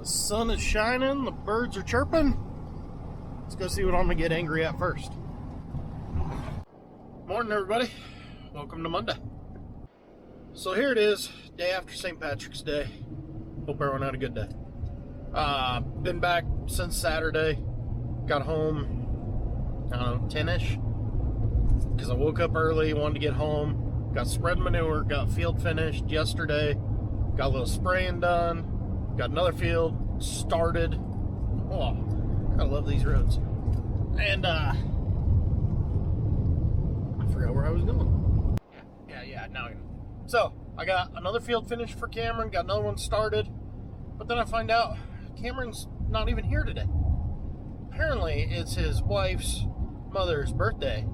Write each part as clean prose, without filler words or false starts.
Sun is shining, the birds are chirping. Let's go see what I'm gonna get angry at first. Morning, everybody. Welcome to Monday. So here it is, day after St. Patrick's Day. Hope everyone had a good day. Been back since Saturday. Got home, I don't know, 10-ish. Because I woke up early, wanted to get home. Got spread manure, got field finished yesterday. Got a little spraying done. Got another field started. Oh, I love these roads. And I forgot where I was going. Yeah, now I know. So I got another field finished for Cameron, got another one started, but then I find out Cameron's not even here today. Apparently it's his wife's mother's birthday,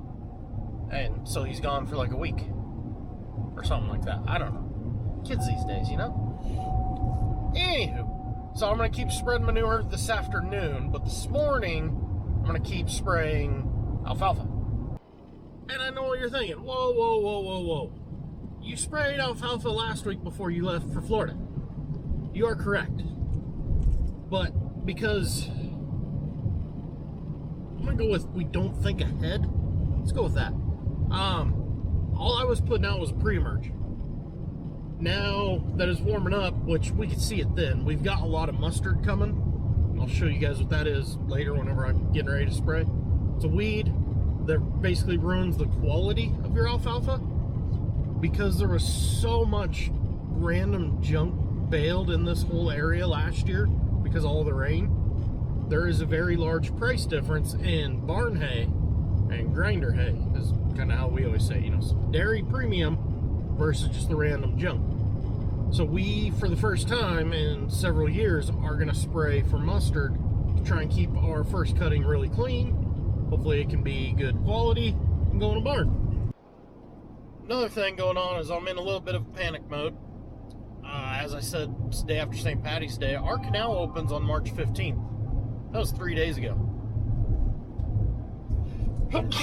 and so he's gone for like a week or something like that. I don't know. Kids these days, you know? Anywho, so I'm going to keep spreading manure this afternoon, but this morning I'm going to keep spraying alfalfa. And I know what you're thinking. Whoa. You sprayed alfalfa last week before you left for Florida. You are correct. But because I'm going to go with we don't think ahead, let's go with that. All I was putting out was a pre-emerge. Now that it's warming up, which we can see it then, we've got a lot of mustard coming. I'll show you guys what that is later whenever I'm getting ready to spray. It's a weed that basically ruins the quality of your alfalfa because there was so much random junk baled in this whole area last year because of all the rain. There is a very large price difference in barn hay and grinder hay, is kind of how we always say, you know, dairy premium versus just the random junk. So we, for the first time in several years, are going to spray for mustard to try and keep our first cutting really clean. Hopefully it can be good quality and go in a barn. Another thing going on is I'm in a little bit of panic mode. As I said, it's the day after St. Patty's Day. Our canal opens on March 15th. That was 3 days ago.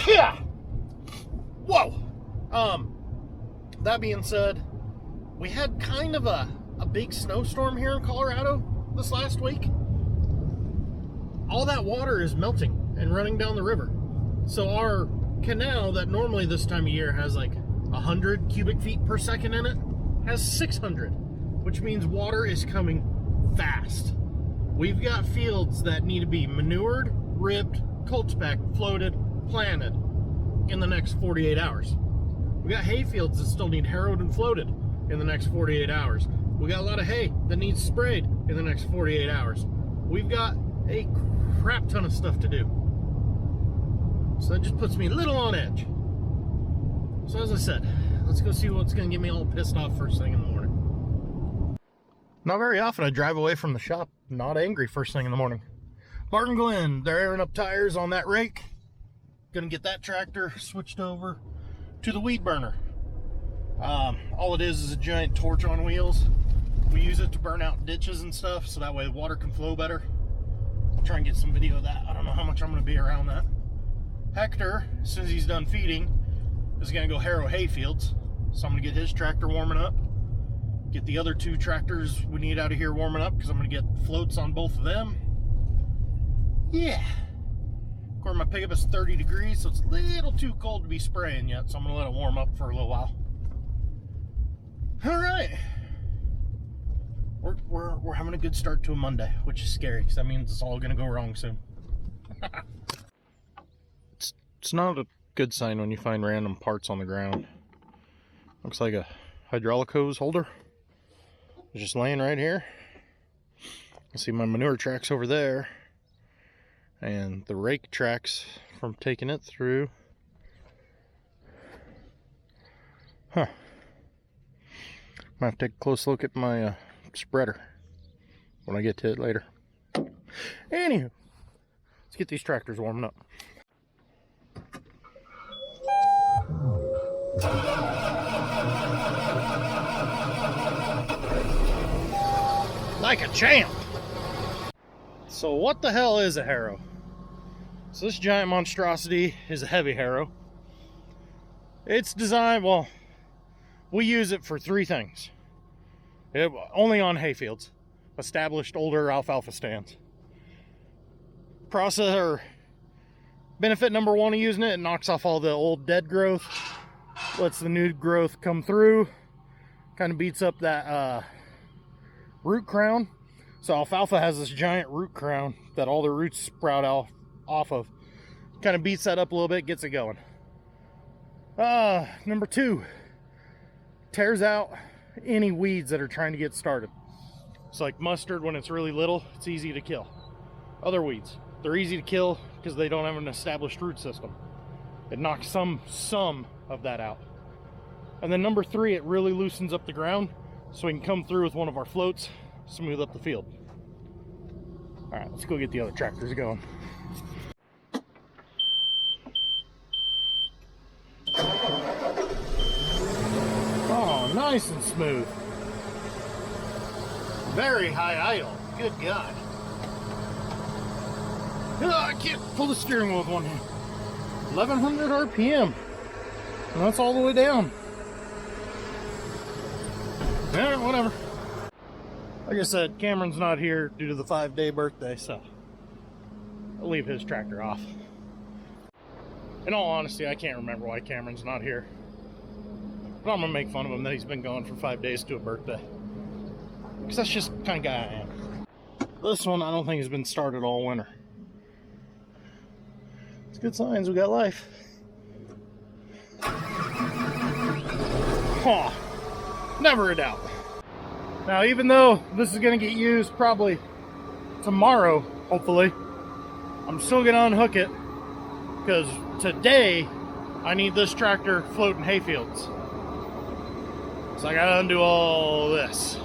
Yeah. Whoa. That being said, we had kind of a big snowstorm here in Colorado this last week. All that water is melting and running down the river. So our canal that normally this time of year has like 100 cubic feet per second in it has 600, which means water is coming fast. We've got fields that need to be manured, ripped, cultipacked, floated, planted in the next 48 hours. We got hay fields that still need harrowed and floated in the next 48 hours. We got a lot of hay that needs sprayed in the next 48 hours. We've got a crap ton of stuff to do. So that just puts me a little on edge. So as I said, let's go see what's going to get me all pissed off first thing in the morning. Not very often I drive away from the shop not angry first thing in the morning. Barton Glen, they're airing up tires on that rake. Gonna get that tractor switched over to the weed burner. All it is a giant torch on wheels. We use it to burn out ditches and stuff so that way the water can flow better. I'll try and get some video of that. I don't know how much I'm going to be around that. Hector, as soon as he's done feeding, is going to go harrow hay fields. So I'm going to get his tractor warming up. Get the other two tractors we need out of here warming up because I'm going to get floats on both of them. Yeah. Of course, my pickup is 30 degrees, so it's a little too cold to be spraying yet, so I'm going to let it warm up for a little while. All right. We're having a good start to a Monday, which is scary, because that means it's all going to go wrong soon. It's not a good sign when you find random parts on the ground. Looks like a hydraulic hose holder. It's just laying right here. I see my manure tracks over there. And the rake tracks from taking it through. Huh. Might have to take a close look at my spreader when I get to it later. Anywho, let's get these tractors warming up. Like a champ. So what the hell is a harrow? So this giant monstrosity is a heavy harrow. It's designed, well, we use it for three things. Only on hay fields. established older alfalfa stands. Process or benefit number one of using it, it knocks off all the old dead growth, lets the new growth come through, kind of beats up that root crown. So alfalfa has this giant root crown that all the roots sprout off of. Kind of beats that up a little bit, gets it going. Number two, tears out any weeds that are trying to get started. It's like mustard when it's really little, it's easy to kill. Other weeds, they're easy to kill because they don't have an established root system. It knocks some of that out. And then number three, it really loosens up the ground so we can come through with one of our floats, smooth up the field. All right, let's go get the other tractors going. Oh, nice and smooth. Very high idle. Good God. I can't pull the steering wheel with one hand. 1100 RPM. And that's all the way down. Yeah, whatever. Like I said, Cameron's not here due to the 5-day birthday, so I'll leave his tractor off. In all honesty, I can't remember why Cameron's not here. But I'm gonna make fun of him that he's been gone for 5 days to a birthday. Because that's just the kind of guy I am. This one I don't think has been started all winter. It's good signs we got life. Huh. Never a doubt. Now, even though this is going to get used probably tomorrow, hopefully, I'm still going to unhook it because today I need this tractor floating hay fields. So I got to undo all this.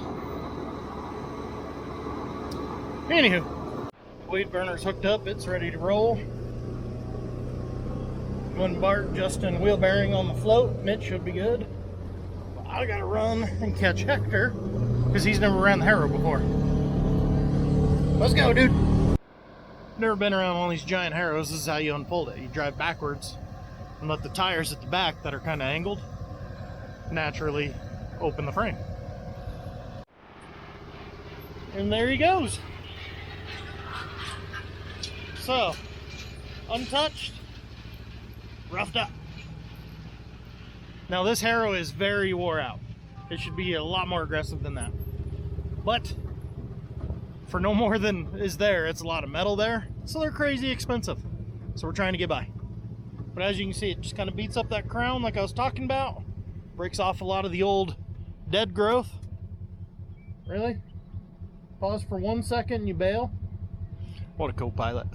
Anywho, weed burner's hooked up, it's ready to roll. One Bart, Justin wheel bearing on the float, Mitch should be good. I gotta run and catch Hector because he's never ran the Harrow before. Let's go, dude. Never been around one of these giant Harrows. This is how you unfold it. You drive backwards and let the tires at the back that are kind of angled naturally open the frame. And there he goes. So, untouched, roughed up. Now this Harrow is very wore out. It should be a lot more aggressive than that. But for no more than is there, it's a lot of metal there, so they're crazy expensive. So we're trying to get by. But as you can see, it just kind of beats up that crown like I was talking about. Breaks off a lot of the old dead growth. Really? Pause for 1 second and you bail? What a co-pilot.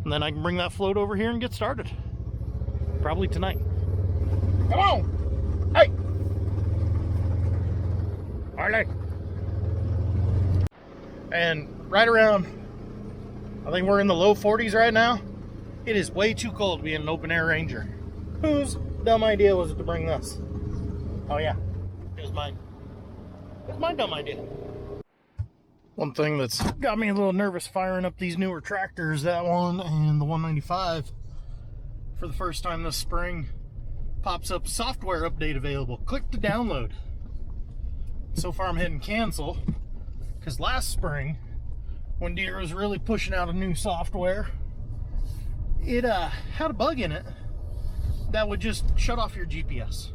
And then I can bring that float over here and get started. Probably tonight. Come on! Hey! Harley! And right around, I think we're in the low 40s right now. It is way too cold to be in an open air Ranger. Whose dumb idea was it to bring this? Oh yeah, it was mine. It was my dumb idea. One thing that's got me a little nervous firing up these newer tractors, that one and the 195, for the first time this spring, pops up software update available. Click to download. So far I'm hitting cancel because last spring when Deere was really pushing out a new software, it had a bug in it that would just shut off your GPS.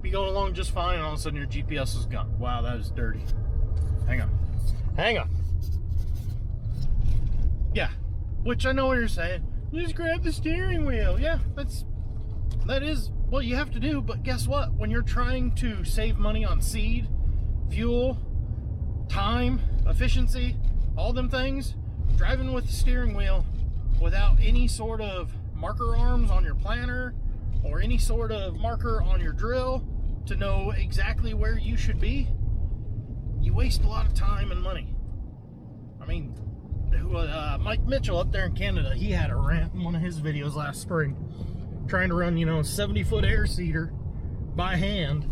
Be going along just fine and all of a sudden your GPS is gone. Wow, that is dirty. Hang on. Yeah, which I know what you're saying. Just grab the steering wheel. Yeah, that is what you have to do, but guess what? When you're trying to save money on seed, fuel, time, efficiency, all them things, driving with the steering wheel without any sort of marker arms on your planter or any sort of marker on your drill to know exactly where you should be, you waste a lot of time and money. I mean, Mike Mitchell up there in Canada, he had a rant in one of his videos last spring trying to run, 70-foot air seeder by hand.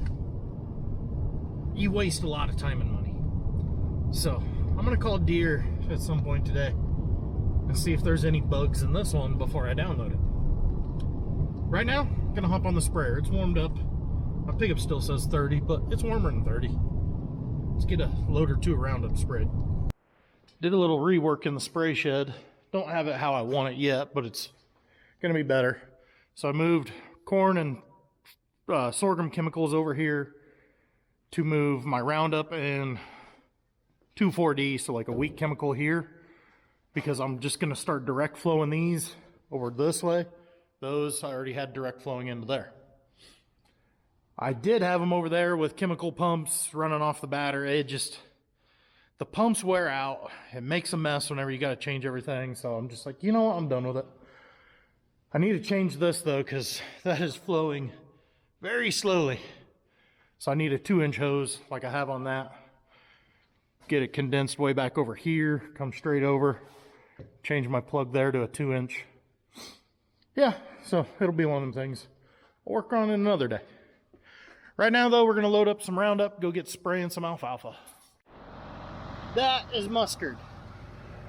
You waste a lot of time and money. So I'm gonna call Deere at some point today and see if there's any bugs in this one before I download it. Right now, I'm gonna hop on the sprayer. It's warmed up. My pickup still says 30, but it's warmer than 30. Let's get a load or two of Roundup sprayed. Did a little rework in the spray shed. Don't have it how I want it yet, but it's gonna be better. So I moved corn and sorghum chemicals over here to move my Roundup and 2,4-D, so like a wheat chemical here, because I'm just gonna start direct flowing these over this way. Those I already had direct flowing into there. I did have them over there with chemical pumps running off the battery. The pumps wear out. It makes a mess whenever you got to change everything. So I'm just like, you know what? I'm done with it. I need to change this though, because that is flowing very slowly. So I need a 2-inch hose like I have on that. Get it condensed way back over here. Come straight over. Change my plug there to a 2-inch. Yeah, so it'll be one of them things. I'll work on it another day. Right now though, we're going to load up some Roundup, go get spraying some alfalfa. That is mustard.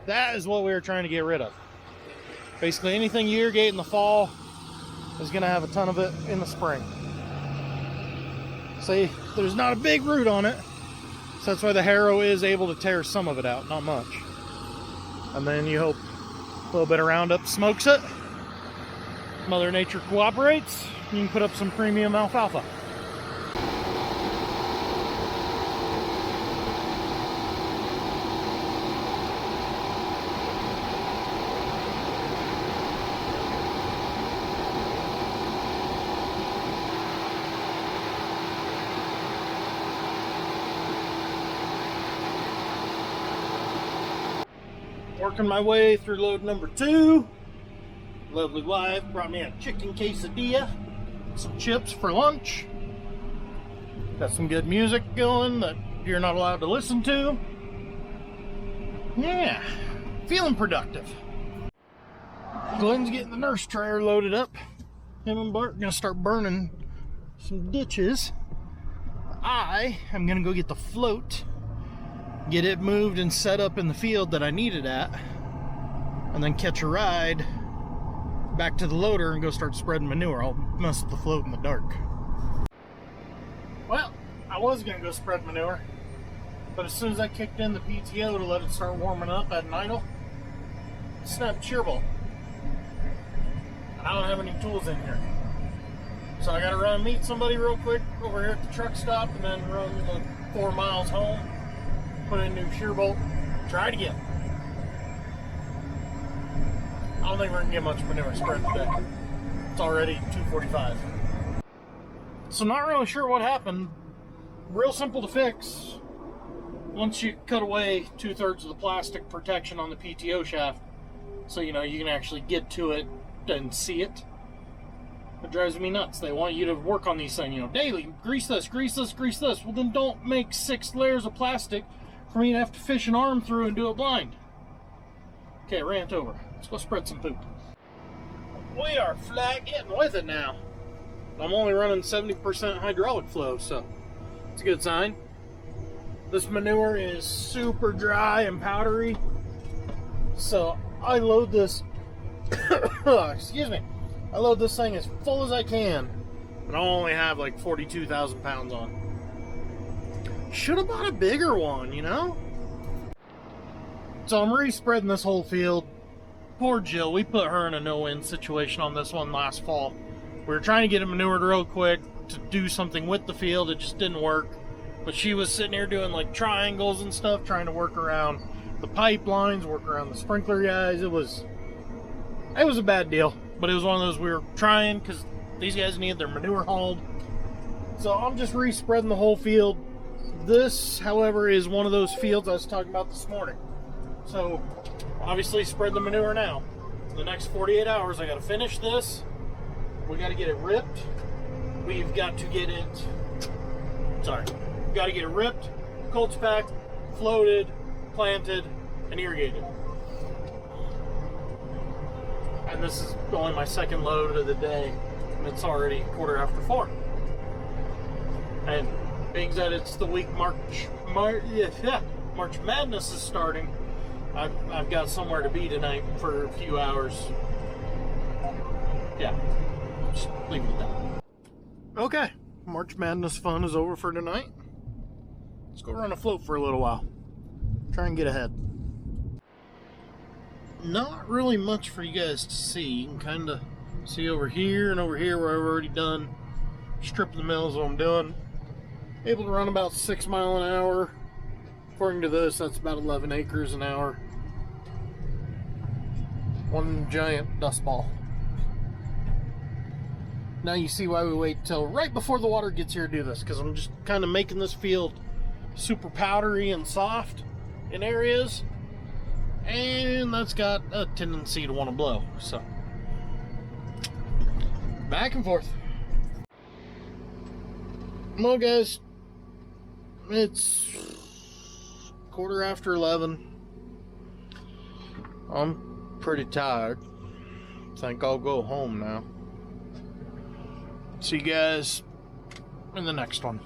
That is what we were trying to get rid of. Basically anything you irrigate in the fall is going to have a ton of it in the spring. See, there's not a big root on it, so that's why the harrow is able to tear some of it out, not much. And then you hope a little bit of Roundup smokes it. Mother Nature cooperates. You can put up some premium alfalfa. Working my way through load number 2. Lovely wife brought me a chicken quesadilla, some chips for lunch. Got some good music going that you're not allowed to listen to. Yeah, feeling productive. Glenn's getting the nurse trailer loaded up. Him and Bart are gonna start burning some ditches. I am gonna go get the float, get it moved and set up in the field that I need it at, and then catch a ride back to the loader and go start spreading manure. I'll mess with the float in the dark. Well, I was gonna go spread manure, but as soon as I kicked in the PTO to let it start warming up at an idle, it snapped shear bolt. I don't have any tools in here, so I gotta run meet somebody real quick over here at the truck stop, and then run the 4 miles home, put in a new shear bolt, try it again. I don't think we're gonna get much manure spread today. It's already 2:45. So not really sure what happened. Real simple to fix. Once you cut away 2/3 of the plastic protection on the PTO shaft, so you know you can actually get to it and see it. It drives me nuts. They want you to work on these things, you know, daily. Grease this, grease this, grease this. Well, then don't make 6 layers of plastic for me to have to fish an arm through and do it blind. Okay, rant over. Let's go spread some poop. We are flat getting with it now. I'm only running 70% hydraulic flow, so it's a good sign. This manure is super dry and powdery, so I load this excuse me, I load this thing as full as I can, and I'll only have like 42,000 pounds on. Should have bought a bigger one, you know? So I'm re-spreading this whole field. Poor Jill, we put her in a no-win situation on this one last fall. We were trying to get it manured real quick to do something with the field. It just didn't work. But she was sitting here doing like triangles and stuff, trying to work around the pipelines, work around the sprinkler guys. It was a bad deal, but it was one of those we were trying because these guys needed their manure hauled. So I'm just re-spreading the whole field. This, however, is one of those fields I was talking about this morning. So obviously spread the manure now. For the next 48 hours, I got to finish this. We got to get it ripped. We've got to get it, got to get it ripped, cold packed, floated, planted, and irrigated. And this is only my second load of the day, and it's already 4:15. And being that it's the week March Madness is starting, I've got somewhere to be tonight for a few hours. Yeah, just leave it at that. Okay, March Madness fun is over for tonight. Let's go run a float for a little while. Try and get ahead. Not really much for you guys to see. You can kind of see over here and over here where I've already done stripping the mills. What I'm doing. Able to run about 6 miles an hour. According to this, that's about 11 acres an hour. One giant dust ball. Now you see why we wait till right before the water gets here to do this, because I'm just kind of making this field super powdery and soft in areas, and that's got a tendency to want to blow. So back and forth. Well guys, it's 11:15. I'm pretty tired. Think I'll go home now. See you guys in the next one.